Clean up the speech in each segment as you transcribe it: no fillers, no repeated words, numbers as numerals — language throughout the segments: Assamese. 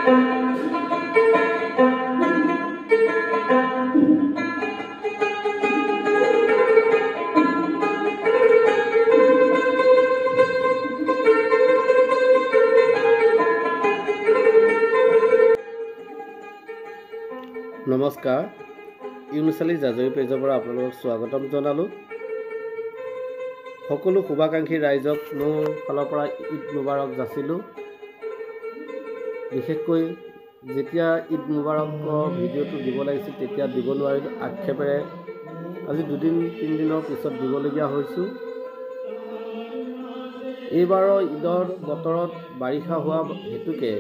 নমস্কাৰ ইউনিচালি জাজৰি পেজৰ পৰা আপোনালোকক স্বাগতম জনালোঁ। সকলো শুভাকাংক্ষী ৰাইজক মোৰ ফালৰ পৰা ঈদ মুবাৰক যাচিলোঁ। বিশেষকৈ যেতিয়া ঈদ মুবাৰকৰ ভিডিঅ'টো দিব লাগিছিল তেতিয়া দিব নোৱাৰিলোঁ, আক্ষেপেৰে আজি 2-3 দিনৰ পিছত দিবলগীয়া হৈছোঁ। এইবাৰৰ ঈদৰ বতৰত বাৰিষা হোৱা হেতুকে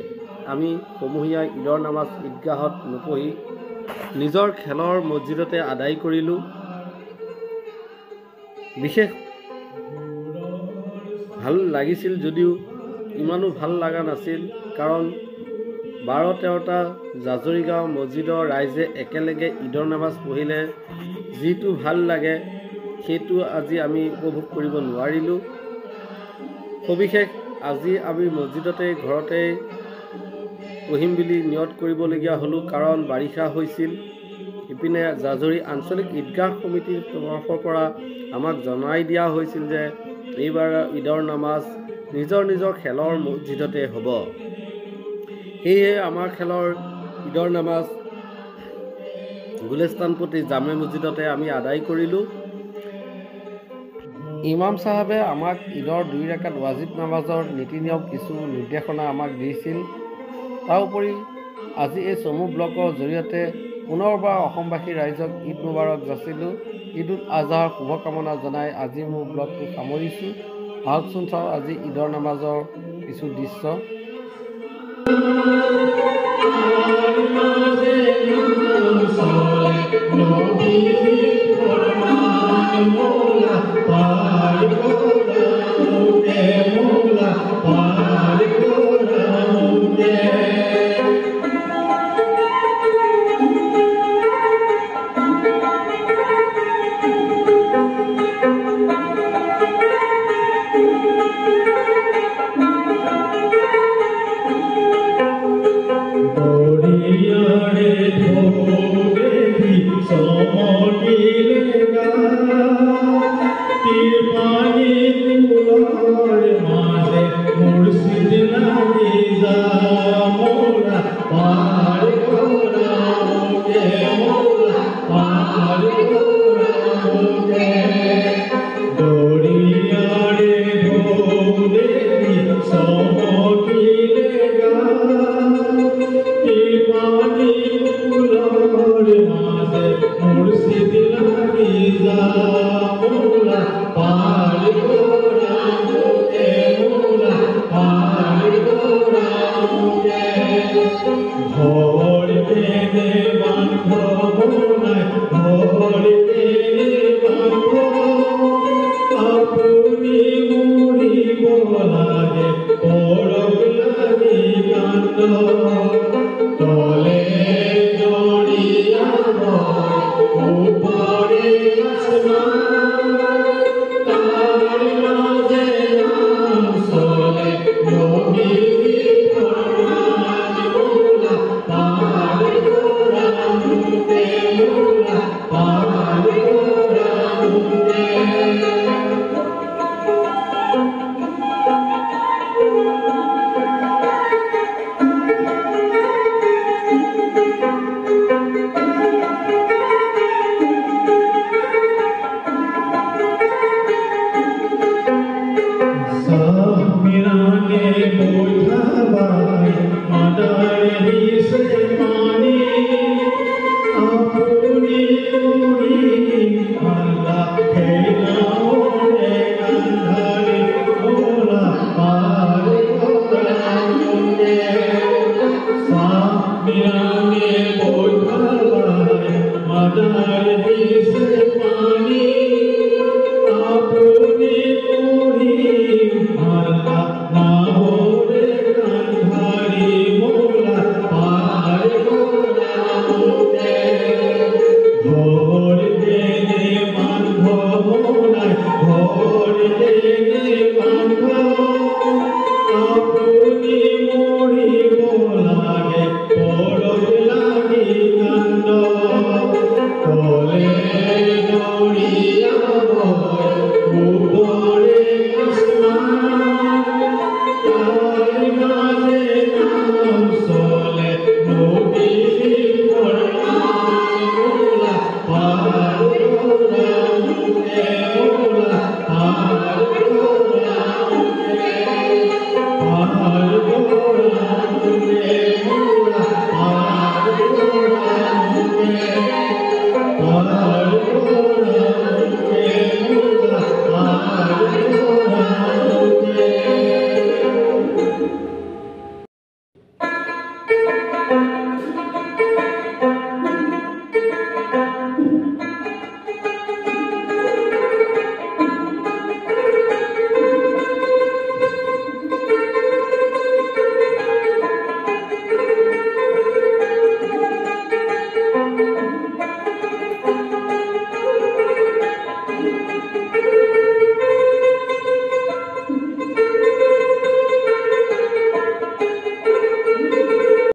আমি সমূহীয়া ঈদৰ নামাজ ঈদগাহত নপঢ়ি নিজৰ খেলৰ মছজিদতে আদায় কৰিলোঁ। বিশেষ ভাল লাগিছিল যদিও ইমানো ভাল লগা নাছিল, কাৰণ 12-13টা জাজৰি গাঁও মছজিদৰ ৰাইজে একেলগে ঈদৰ নামাজ পঢ়িলে যিটো ভাল লাগে সেইটো আজি আমি উপভোগ কৰিব নোৱাৰিলোঁ। সবিশেষ আজি আমি মছজিদতে ঘৰতে পঢ়িম বুলি নিয়ত কৰিবলগীয়া হ'লোঁ, কাৰণ বাৰিষা হৈছিল। ইপিনে জাজৰি আঞ্চলিক ঈদগাহ সমিতিৰ তৰফৰ পৰা আমাক জনাই দিয়া হৈছিল যে এইবাৰ ঈদৰ নামাজ নিজৰ নিজৰ খেলৰ মছজিদতে হ'ব। সেয়ে আমাৰ খেলৰ ঈদৰ নামাজ গুলিস্তানপট্টি জামে মছজিদতে আমি আদায় কৰিলোঁ। ইমাম চাহাবে আমাক ঈদৰ 2 ৰাকাত ৱাজিব নামাজৰ নীতি নিয়ম কিছু নিৰ্দেশনা আমাক দিছিল। তাৰোপৰি আজি এই চমু ব্লগৰ জৰিয়তে পুনৰবাৰ অসমবাসী ৰাইজক ঈদ মুবাৰক যাচিলোঁ। ঈদ উল আজহাৰ শুভকামনা জনাই আজি মোৰ ব্লগটো সামৰিছোঁ। আহকচোন চাওঁ আজি ঈদৰ নামাজৰ কিছু দৃশ্য। Somos Hare